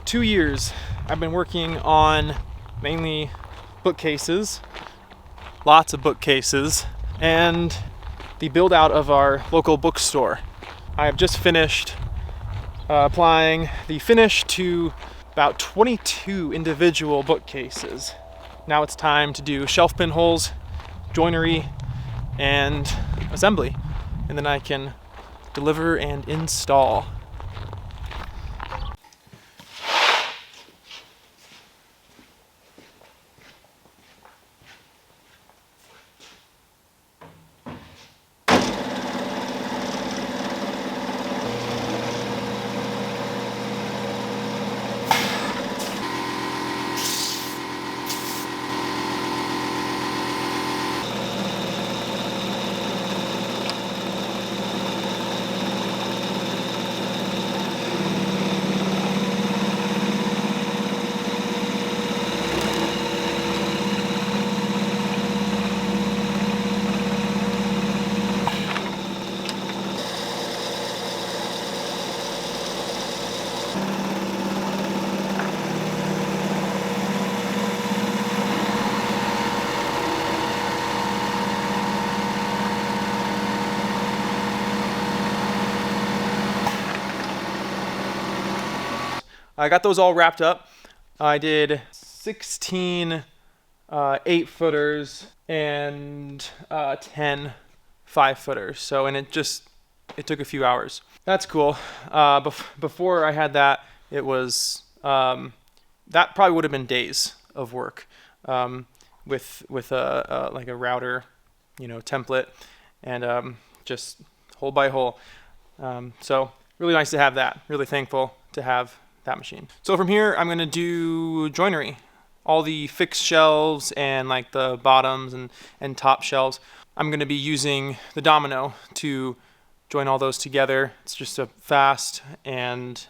2 years I've been working on mainly bookcases, lots of bookcases, and the build out of our local bookstore. I have just finished applying the finish to about 22 individual bookcases. Now it's time to do shelf pinholes, joinery, and assembly, and then I can deliver and install. I got those all wrapped up. I did 16 8-footers and 10 5-footers. So, and it took a few hours. That's cool. Before I had that, it was that probably would have been days of work with a like a router, template, and just hole by hole. So really nice to have that. Really thankful to have that machine. So from here, I'm going to do joinery. All the fixed shelves and like the bottoms and top shelves. I'm going to be using the domino to join all those together. It's just a fast and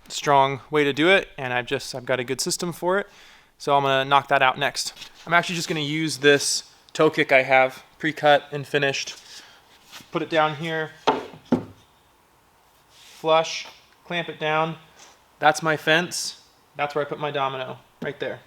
strong way to do it, and I've got a good system for it. So I'm going to knock that out next. I'm actually just going to use this toe kick I have pre-cut and finished. Put it down here, flush, clamp it down. That's my fence. That's where I put my domino, right there.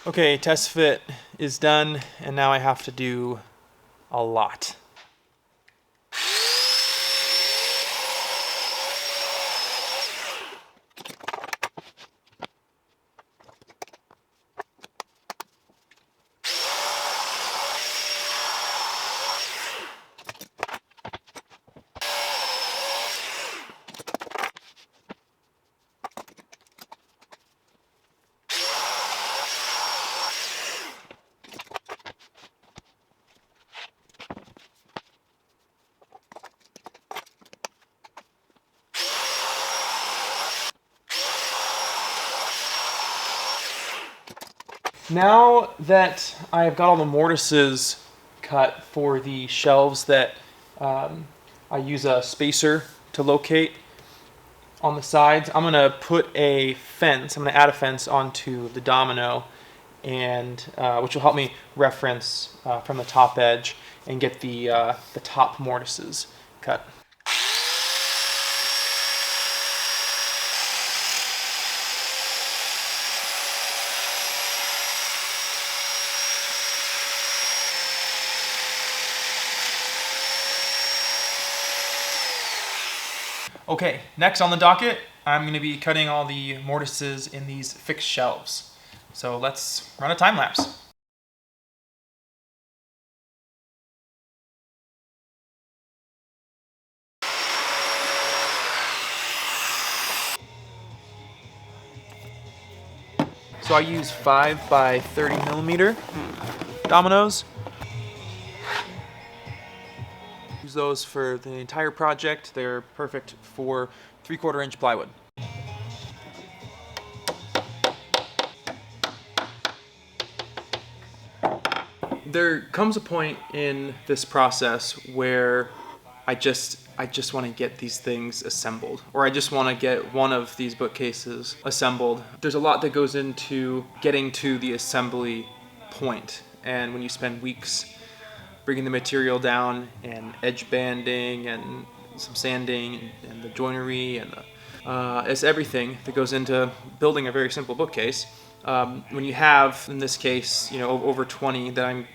Okay, test fit is done, and now I have to do a lot. Now that I've got all the mortises cut for the shelves that I use a spacer to locate on the sides, I'm going to put a fence. I'm going to add a fence onto the domino, and which will help me reference from the top edge and get the top mortises cut. Okay, next on the docket, I'm going to be cutting all the mortises in these fixed shelves. So let's run a time lapse. So I use 5 by 30 millimeter dominoes. Use those for the entire project. They're perfect for 3/4 inch plywood. There comes a point in this process where I just want to get these things assembled, or I just want to get one of these bookcases assembled. There's a lot that goes into getting to the assembly point, and when you spend weeks bringing the material down and edge banding and some sanding and the joinery and it's everything that goes into building a very simple bookcase. When you have, in this case, over 20 that I'm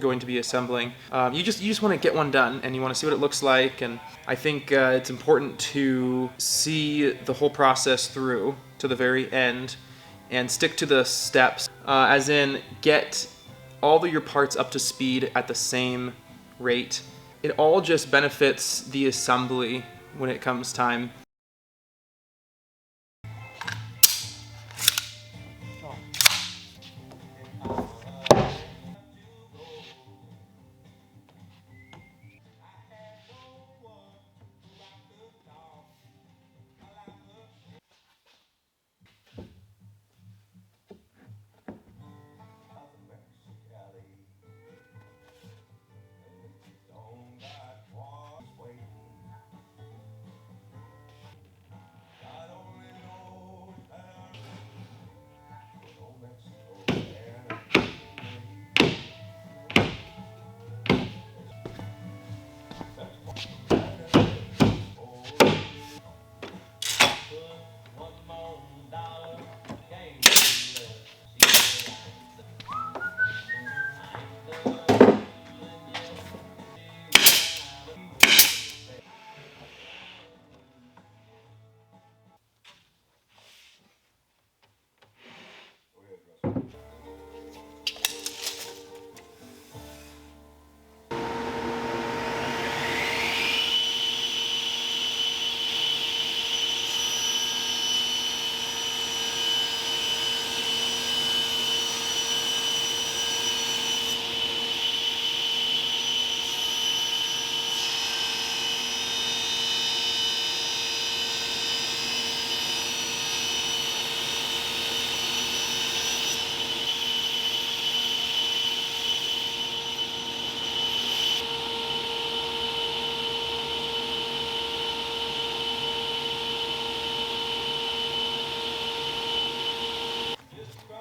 going to be assembling, you just want to get one done and you want to see what it looks like. And I think it's important to see the whole process through to the very end and stick to the steps, as in get all of your parts up to speed at the same rate. It all just benefits the assembly when it comes time.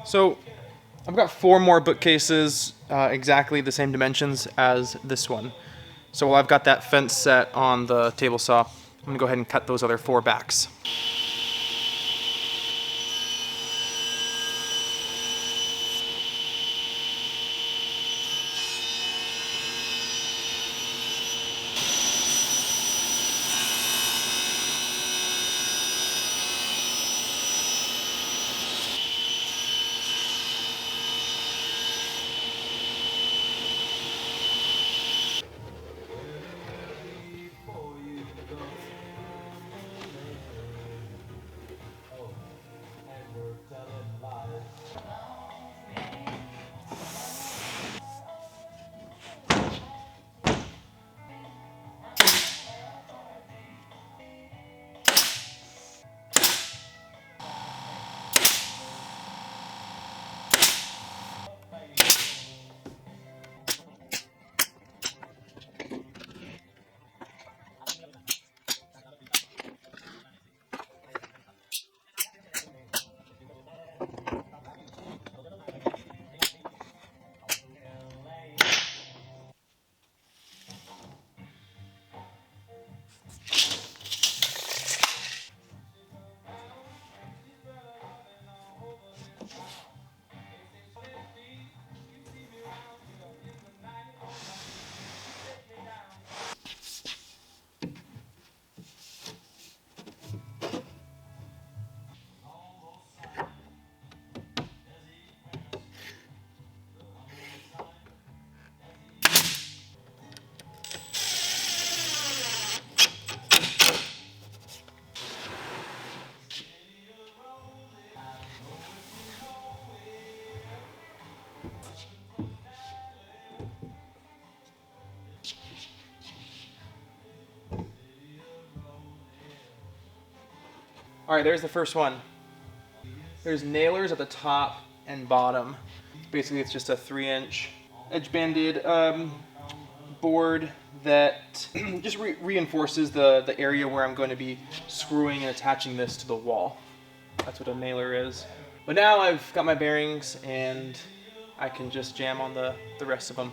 So I've got 4 more bookcases, exactly the same dimensions as this one. So while I've got that fence set on the table saw, I'm gonna go ahead and cut those other 4 backs. All right, there's the first one. There's nailers at the top and bottom. Basically, it's just a 3-inch edge-banded board that just reinforces the area where I'm going to be screwing and attaching this to the wall. That's what a nailer is. But now I've got my bearings and I can just jam on the rest of them.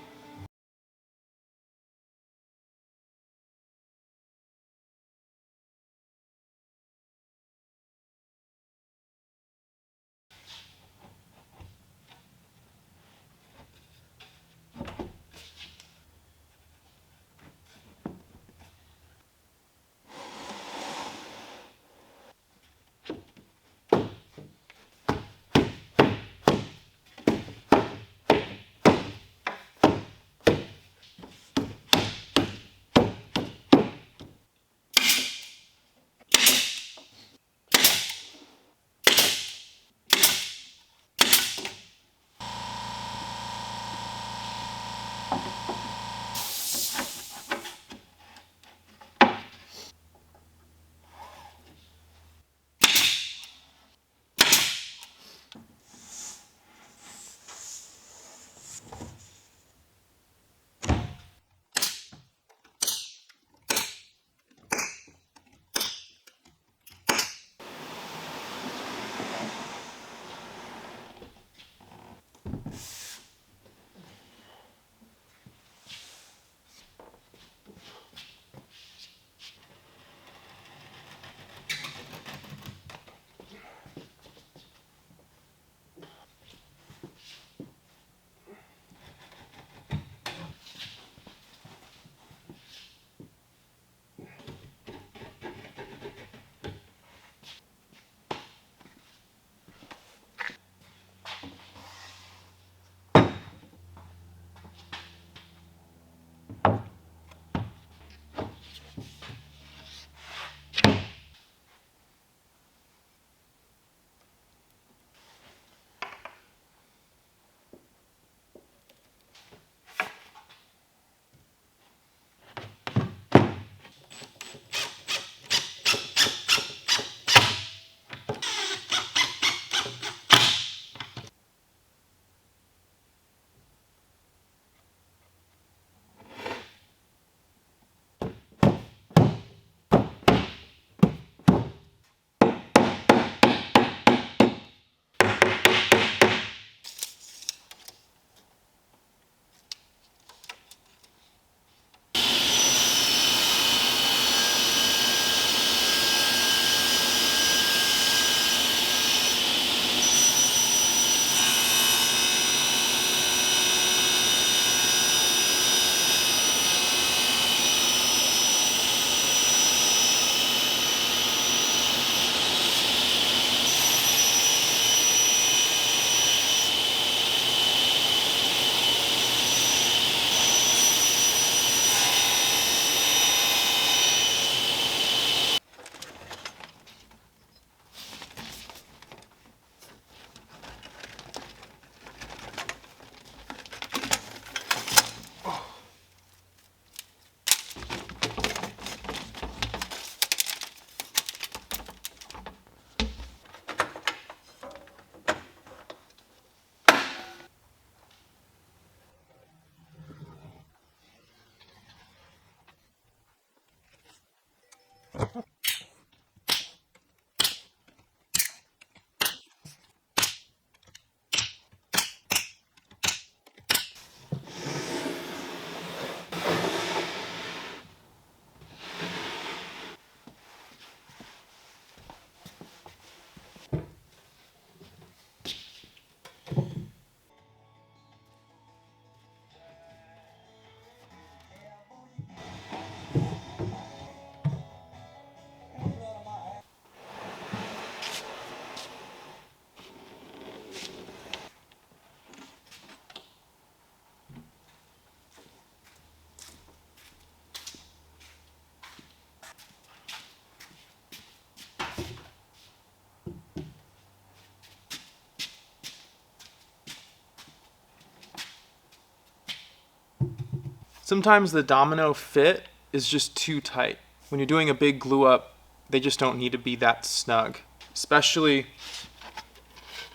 Sometimes the domino fit is just too tight. When you're doing a big glue up, they just don't need to be that snug. especially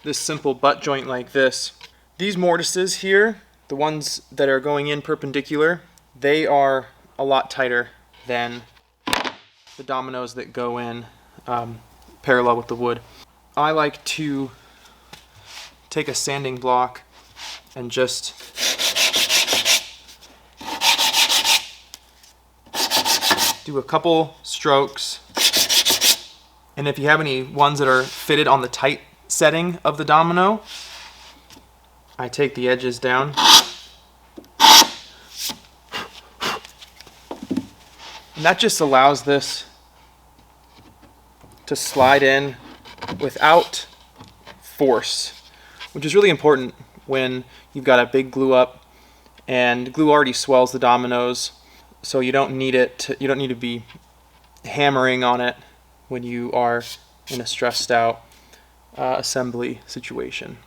this simple butt joint like this. These mortises here, the ones that are going in perpendicular, they are a lot tighter than the dominoes that go in parallel with the wood. I like to take a sanding block and just do a couple strokes. And if you have any ones that are fitted on the tight setting of the domino, I take the edges down. And that just allows this to slide in without force, which is really important when you've got a big glue up, and glue already swells the dominoes, so you don't need to be hammering on it when you are in a stressed out assembly situation.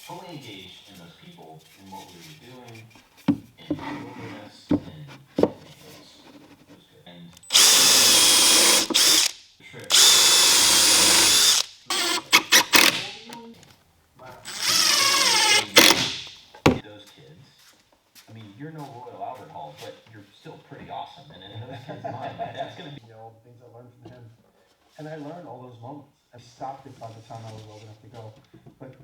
Totally engaged in those people, in what we were doing, in wilderness, and it was good. And the trip. Those kids. I mean, you're no Royal Albert Hall, but you're still pretty awesome. And in those kids' mind, that's going to be all the things I learned from him. And I learned all those moments. I stopped it by the time I was old enough to go. But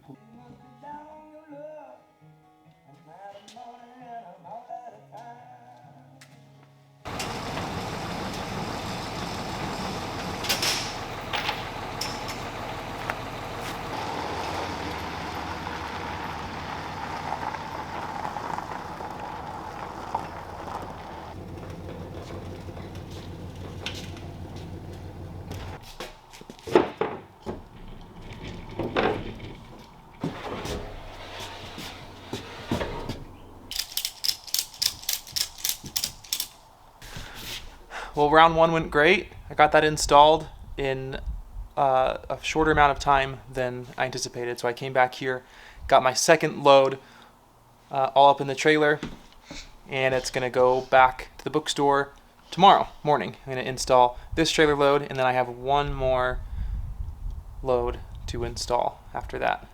Well, round one went great. I got that installed in a shorter amount of time than I anticipated. So I came back here, got my second load all up in the trailer, and it's going to go back to the bookstore tomorrow morning. I'm going to install this trailer load, and then I have one more load to install after that.